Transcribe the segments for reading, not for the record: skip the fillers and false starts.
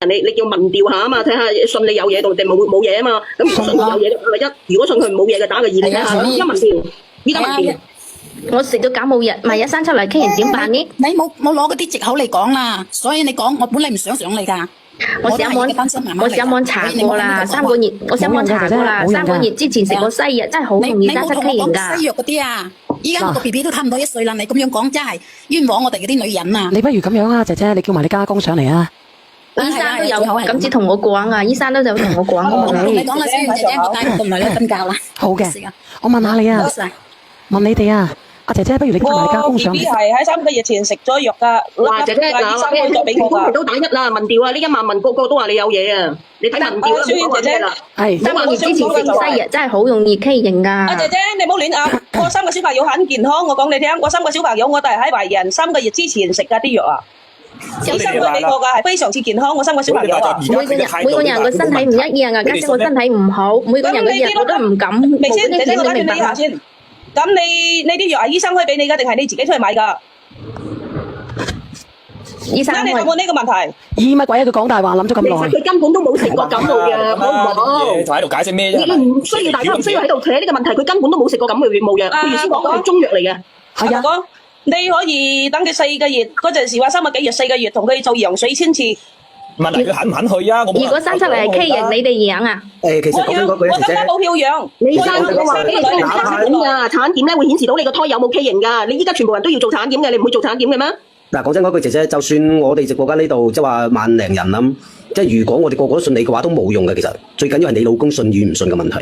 你叫民調下啊嘛，睇下信你有嘢定冇嘢啊嘛。咁如果信佢有嘢嘅打個1，如果信佢冇嘢嘅打個2，你睇下。依家民調，依家民調。我食咗感冒藥，萬一生出嚟，傾人點辦呢？你冇攞嗰啲藉口嚟講啦，所以你講我本嚟唔想上嚟㗎。我上網查過啦，3個月，我上網查過啦，3個月之前食過西藥，真係好容易生出畸形㗎。西藥嗰啲啊，依家個 BB 都差唔多1歲啦，你咁樣講真係冤枉我哋嗰啲女人啊！你不如咁樣啊，姐姐，你叫埋你家公上嚟啊！醫生都有咁至同我講啊，醫生都有同我講㗎嘛。你講啦，小袁姐姐，我帶佢同埋你瞓覺啦。好嘅，我問下你啊，問你哋啊。阿姐姐，不如你叫埋你家公上嚟。我 BB 係喺3個月前食咗藥㗎，姐姐嗱，醫生開咗俾我㗎。都打1啦，民調啊，呢1萬問個個都話你有嘢啊，你睇民調啦，小袁姐姐啦。係3個月之前食西藥真係好容易畸形㗎。阿姐姐，你唔好亂噏，我3個小朋友很健康，我講你聽，我3個小朋友我哋係喺懷孕3個月之前食㗎啲藥啊。醫生開俾我㗎，係非常之健康，我3個小朋友啊。每個人個身體唔一樣啊，家姐我身體唔好，每個人嘅藥我都唔敢。未先，姐姐我打斷你一下先。咁你啲藥係醫生開俾你㗎，定係你自己出去買㗎？醫生開。你答我呢個問題。乜鬼啊！佢講大話，諗咗咁耐。其實佢根本都冇食過感冒藥，好唔好？你仲喺度解釋咩啫？你唔需要大家唔需要喺度扯呢個問題，佢根本都冇食過感冒藥。佢原先講係中藥嚟嘅。係啊。講你可以等佢4個月嗰陣時話3個幾月4個月同佢做羊水1000次。問題佢肯唔肯去啊？如果生出嚟係畸形，你哋養啊？其實講真嗰句，我更加冇票養。你生我話俾你聽，產檢㗎，產檢咧會顯示到你個胎有冇畸形㗎。你依家全部人都要做產檢嘅，你唔會做產檢嘅咩？嗱，講真嗰句，姐姐，就算我哋直播間呢度即係話萬零人啦，即係如果我哋個個都信你嘅話，都冇用嘅。其實最緊要係你老公信與唔信嘅問題。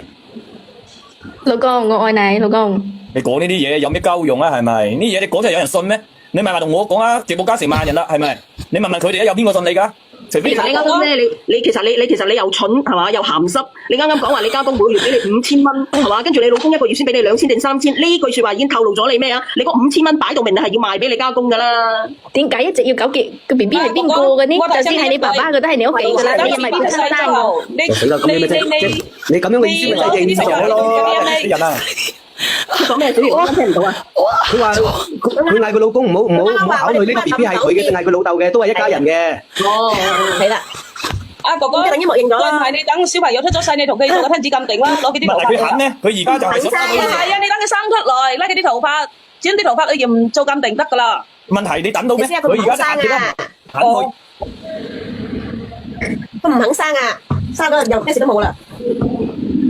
老公，我愛你，老公。你講呢啲嘢有咩鳩用啊？係咪？呢啲嘢你講真係有人信咩？你咪話同我講啊！直播間成萬人啦，係咪？你問問佢哋有邊個信你㗎？其實你啱啱咧，你其實你又蠢係嘛，又鹹濕。你啱啱講話你家公每月俾你5000蚊係嘛，跟住你老公一個月先俾你2000定3000，呢句説話已經透露咗你咩啊？你嗰5000蚊擺到明係要賣俾你家公㗎啦。點解一直要糾結個 BB 係邊個嘅呢？就算係你爸爸，佢都係你屋企㗎啦，你又咪親生㗎？你咁樣嘅意思咪就係認錯咯？人啊！佢講咩？小袁我聽唔到啊！佢話佢嗌佢老公唔好考慮呢個 BB 係佢嘅定係佢老豆嘅，都係一家人嘅。哦，係啦。阿哥哥，等於默認咗啦。係你等小朋友出咗世，你同佢做個親子鑑定啦，攞佢啲頭髮。佢肯咩？佢而家就係想。係啊，你等佢生出來，拉佢啲頭髮，剪啲頭髮去驗做鑑定得㗎啦。問題你等到咩？佢而家就肯啦，肯去。佢唔肯生啊！生咗又咩事都冇啦。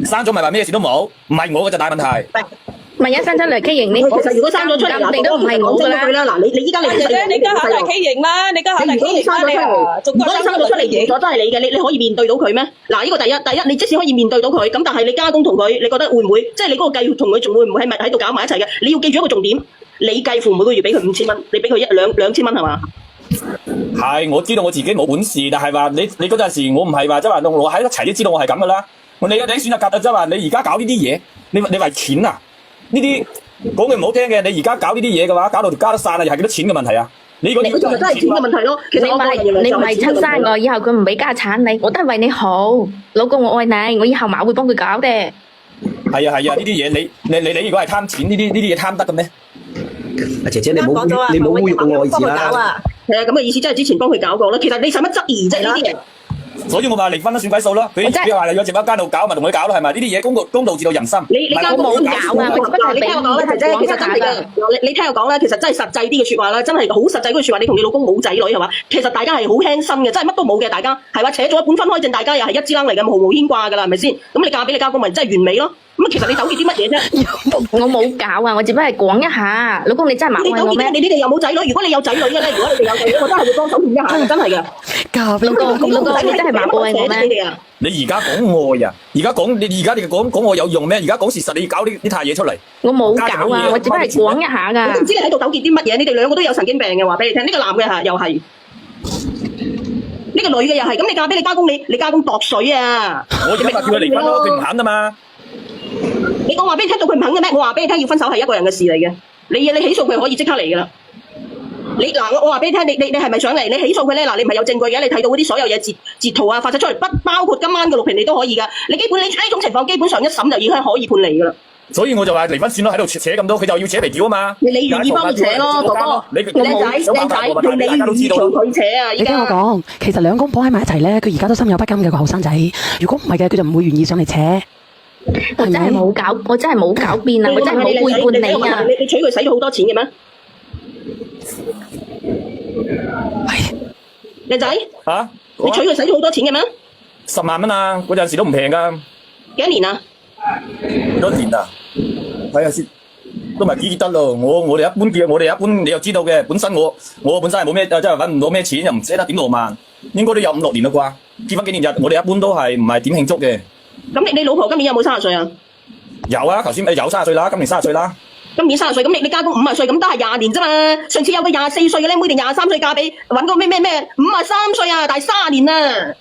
生咗咪話咩事都冇？唔係我嘅就大問題。萬一生出嚟畸形，你其實如果生咗出嚟，你都唔係我㗎啦。嗱，你依家你家下係畸形啦，你家下係畸形啦，如果你生咗出嚟贏咗都係你嘅，你可以面對到佢咩？嗱，呢個第一，你即使可以面對到佢，咁但係你家公同佢，你覺得會唔會？即係你嗰個計同佢仲會唔會喺度搞埋一齊嘅？你要記住一個重點，你計付每個月俾佢5000蚊，你俾佢2000蚊係嘛？係，我知道我自己冇本事，但係話你嗰陣時，我唔係話即係話我喺一齊都知道我係咁噶啦。你選擇夾啊，即係話你而家搞呢啲嘢，你為錢啊？呢啲講句唔好聽嘅，你而家搞呢啲嘢嘅話，搞到條家都散啦，又係幾多錢嘅問題啊？你嗰啲都係錢嘅問題咯。其實你唔係親生我，以後佢唔俾家產你，我都係為你好，老公我愛你，我以後馬會幫佢搞嘅。係啊，呢啲嘢你如果係貪錢，呢啲嘢貪得嘅咩？姐姐你冇侮辱我意思啦。係啊，咁嘅意思即係之前幫佢搞過啦。其實你使乜質疑啫？呢啲嘢。所以我話離婚都算鬼數咯。佢話你喺直播間度搞，咪同佢搞咯，係咪？呢啲嘢公道自到人心。你家公冇搞啊！你聽我講咧，其實真係嘅。你聽我講咧，其實真係實際啲嘅説話啦，真係好實際嗰句説話。你同你老公冇仔女係嘛？其實大家係好輕心嘅，真係乜都冇嘅，大家係話扯咗一本分開證，大家又係一支冷嚟嘅，毫無牽掛㗎啦，係咪先？咁你嫁俾你家公咪真係完美咯？咁其實你糾結啲乜嘢啫？我冇搞啊，我只不過係講一下。老公，你真係麻煩我咩？你哋又冇仔女，如果你有仔女嘅咧，如果你哋有仔女，我真係會幫手勸一下，真係嘅。老公，你真係麻煩我咩？你而家講愛啊？而家你講愛有用咩？而家講事實，你要搞呢太嘢出嚟。我冇搞啊，我只不過係講一下㗎。我唔知你喺度糾結啲乜嘢？你哋兩個都有神經病嘅，話俾你聽。呢個男嘅嚇又係，呢個女嘅又係。咁你嫁俾你家公，你家公度水啊！我而家叫佢離婚咯，佢唔肯啊嘛。你講話俾你聽到佢唔肯嘅咩？我話俾你聽，要分手係一個人嘅事嚟嘅。你起訴佢可以即刻嚟㗎啦。我話俾你聽，你係咪想嚟？你起訴佢咧？嗱，你唔係有證據嘅，你睇到嗰啲所有嘢截圖啊，發晒出嚟，包括今晚嘅錄屏，你都可以㗎。你呢種情況基本上一審就已經可以判離㗎啦。所以我就話離婚算咯，喺度扯咁多，佢就要扯皮條啊嘛。你願意幫佢扯咯，哥哥。靚仔，係你願意同佢扯啊！你聽我講，其實兩公婆喺埋一齊咧，佢而家都心有不甘嘅個後生仔。如果唔係嘅，佢就唔會願意上嚟扯。我真係冇搞，我真係冇狡辯啊！我真係冇背叛你啊！你娶佢使咗好多錢嘅咩？靚仔，嚇？你娶佢使咗好多錢嘅咩？10萬蚊啊！嗰陣時都唔平㗎。幾多年啊？幾多年啊？睇下先，都唔係幾得咯。我哋一般嘅，我哋一般你又知道嘅。本身我本身係冇咩，真係揾唔到咩錢，又唔捨得點6萬，應該都有5、6年啦啩。結婚紀念日，我哋一般都係唔係點慶祝嘅。咁你老婆今年有冇30歲啊？有啊，頭先有30歲啦，今年30歲啦。今年30歲，咁你家公50歲，咁都係20年啫嘛。上次有個24歲嘅僆妹定23歲嫁俾揾個咩53歲啊，大30年啊！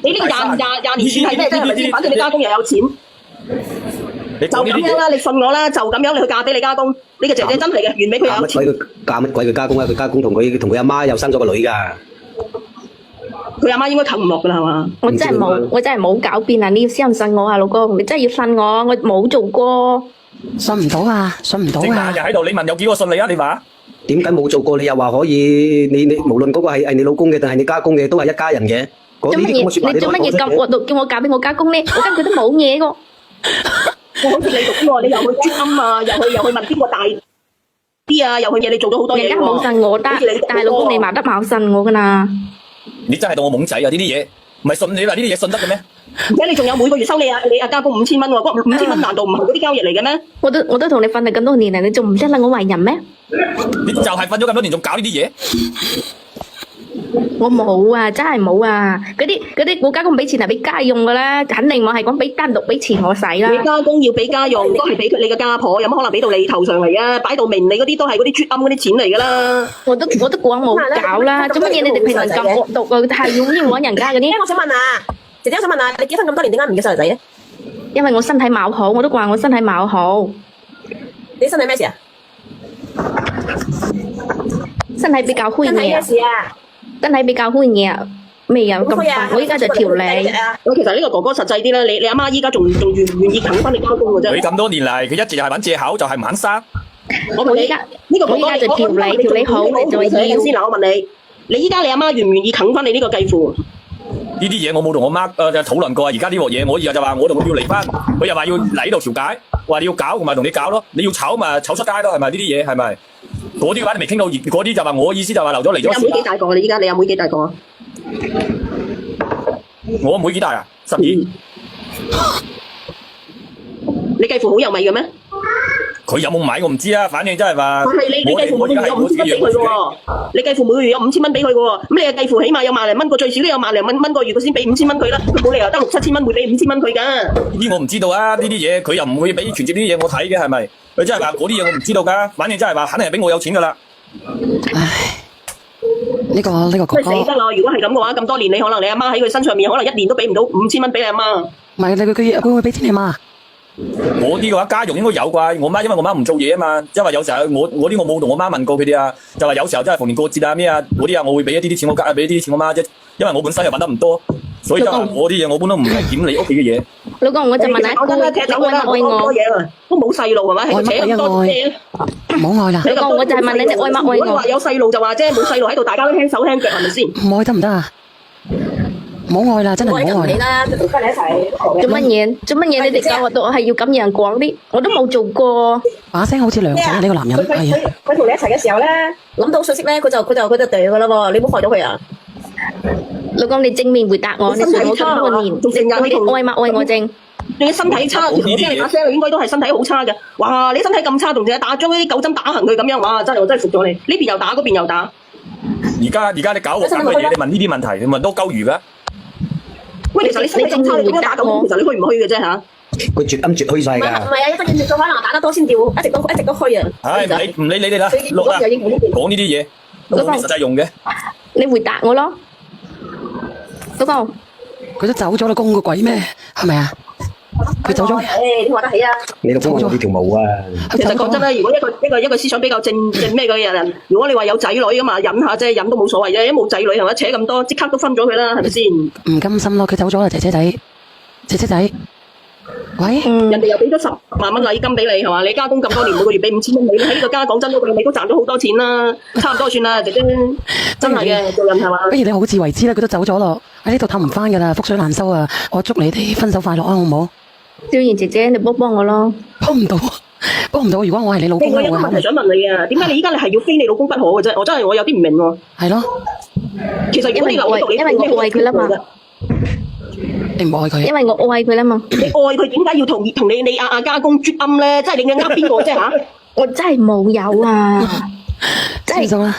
你呢個廿年算係咩啫？係咪先？反正你家公又有錢，就咁樣啦。你信我啦，就咁樣你去嫁俾你家公，你個姐姐真係嘅，完美佢又有錢。嫁乜鬼佢家公啊？佢家公同佢阿媽又生咗個女㗎。佢阿媽應該啃唔落㗎啦，係嘛？我真係冇狡辯啊！你要信唔信我啊，老公？你真係要信我，我冇做過。信唔到啊！信唔到正啊！日喺度，你問有幾個信你啊？你話點解冇做過？你又話可以？你無論嗰個係你老公嘅定係你家公嘅，都係一家人嘅。做乜嘢？你做乜嘢咁惡毒叫我嫁俾我家公咧？我跟佢都冇嘢個。我好似你咁喎，你又去專心啊，又去問邊個大啲啊，又去嘢，你做咗好多嘢喎。人家冇信我得，但係老公你麻得冇信我㗎啦。你真係當我懵仔啊！呢啲嘢唔係信你話呢啲嘢信得嘅咩？而且你仲有每個月收你阿家公5000蚊喎，嗰5000蚊難道唔係嗰啲交易嚟嘅咩？我都同你瞓咗咁多年啦，你仲唔識啦我為人咩？你就係瞓咗咁多年，仲搞呢啲嘢？我冇啊，真係冇啊！嗰啲我家公俾錢係俾家用噶啦，肯定我係講俾單獨俾錢我使啦。你家公要俾家用，都係俾你嘅家婆，有乜可能俾到你頭上嚟啊？擺到明，你嗰啲都係嗰啲啜嗰啲錢嚟噶啦。我都講冇搞啦，做乜嘢你哋平民咁惡毒啊？係要揾人家嗰啲。我想問啊，姐姐我想問啊，你結婚咁多年點解唔要細路仔嘅？因為我身體冇好，我都話我身體冇好。你身體咩事啊？身體比較虛身體咩嘢，事啊？身體比較虛嘢，未有咁快。我依家就調理。我其實呢個哥哥實際啲啦，你阿媽依家仲願唔願意啃翻你家公嘅啫？佢咁多年嚟，佢一直就係揾藉口，就係唔肯生。我問你，呢個哥哥我依家就調理好，你再要。先嗱，我問你，你依家你阿媽願唔願意啃翻你呢個繼父？呢啲嘢我冇同我媽討論過啊！而家呢鑊嘢，我以後就話我同佢要離婚，佢又話要嚟呢度調解，話你要搞，同埋同你搞咯。你要炒咪炒出街咯，係咪？呢啲嘢係咪？嗰啲嘅話你未傾到，嗰啲就話我意思就話留咗嚟咗。你阿妹幾大個？你依家你阿妹幾大個啊？我阿妹幾大啊？12。你繼父好有米嘅咩？佢有冇買我唔知啊，反正真係話。但係你繼父每個月有5000蚊俾佢嘅喎，你繼父每個月有5000蚊俾佢嘅喎，咁你嘅繼父起碼有萬零蚊個，最少都有萬零蚊個月，佢先俾5000蚊佢啦，佢冇理由得6、7千蚊會俾5000蚊佢㗎。呢啲我唔知道啊，呢啲嘢佢又唔會俾存摺呢啲嘢我睇嘅係咪？佢真係話嗰啲嘢我唔知道㗎，反正真係話肯定係俾我有錢㗎啦。呢個哥哥，佢死得啦！如果係咁嘅話，咁多年你可能你阿媽喺佢身上面，可能1年都俾唔到5000蚊俾你阿媽。唔係佢會俾錢你媽？我啲嘅話家用應該有啩，我媽因為我媽唔做嘢啊嘛，因為有時候我啲我冇同我媽問過佢哋啊，就話有時候真係逢年過節啊咩啊嗰啲啊，我會俾一啲錢我家，俾啲錢我媽啫，因為我本身又揾得唔多，所以就我啲嘢我本都唔係點你屋企嘅嘢。老公，我就問你，講真啦，踢走佢啦，我多嘢啊，都冇細路係咪？係扯咁多嘢。唔好愛啦。老公，我就係問你，你愛乜愛如果你話我？有細路就話啫，冇細路喺度，大家都輕手輕腳係咪先？唔愛得唔得啊？唔好愛啦，真係唔好愛啦。啦，同翻你一齊。做乜嘢？做乜嘢？你哋教我係要咁樣講啲，我都冇做過。把聲好似娘仔啊！呢個男人係啊。佢同你一齊嘅時候咧，諗到信息咧，佢就對㗎啦喎，你唔好害咗佢啊！老公，你正面回答我，你信我咁多年，你愛乜愛我正？你身體差，我聽你把聲應該都係身體好差嘅。哇！你身體咁差，同隻打將嗰啲狗針打行佢咁樣，哇！我真係服咗你。呢邊又打，嗰邊又打。而家你搞鑊搞嘅嘢，你問呢啲問題，你問多鳩魚㗎。喂，其實你身體咁差，你點樣打狗？其實你去唔去嘅啫嚇？佢絕絕虛晒㗎。唔係啊，一陣做可能打得多先掉，一直都虛啊。唉，唔理你哋啦，錄啦，講呢啲嘢，冇實際用嘅。你回答我咯，老公。佢都走咗啦，公個鬼咩？係咪啊？佢走咗。誒，點話得起啊？你老公有呢條毛啊！其實講真啦，如果一個思想比較正咩嘅人，如果你話有仔女咁嘛，忍下啫，忍都冇所謂啫。因為冇仔女係咪扯咁多，即刻都分咗佢啦，係咪先？唔甘心咯，佢走咗啦，姐姐仔，喂，人哋又俾咗10萬蚊禮金俾你係嘛？你加工咁多年，每個月俾5000蚊你喺呢個家講真嗰句，你都賺咗好多錢啦，差唔多算啦，姐姐，真係嘅做人係嘛？不如你好自為之啦，佢都走咗咯，喺呢度氹唔翻噶啦，覆水難收啊！我祝你哋分手快樂啊，好唔好？蕭賢姐姐，你幫我咯。幫唔到，幫唔到。如果我係你老公咧，我有個問題想問你啊，點解你依家你係要非你老公不可嘅啫？我真係我有啲唔明喎。係咯，其實如果你留喺度，因為我愛佢啦嘛。你唔愛佢，因為我愛佢啦嘛。你愛佢點解要同你阿家公啜暗咧？即係你呃邊個啫嚇？我真係冇有啊，真係啦，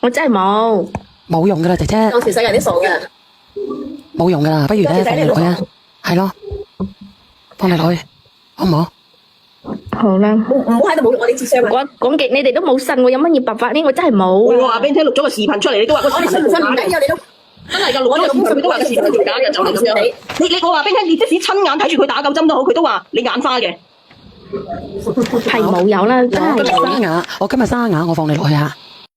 我真係冇用噶啦，姐姐，當時世人啲傻嘅，冇用噶啦，不如咧放你落去啊，係咯，放你落去，好唔好？好啦，唔好喺度侮辱我哋智商啊！講極你哋都冇信我，有乜嘢辦法呢？我真係冇。我話俾你聽，錄咗個視頻出嚟，你都話個視頻係假嘅。你都真係㗎，錄咗個視頻，你都話個視頻係假嘅，就係咁樣。你我話俾你聽，你即使親眼睇住佢打9針都好，佢都話你眼花嘅。係冇有啦，真係。我今日生牙，我放你落去啊！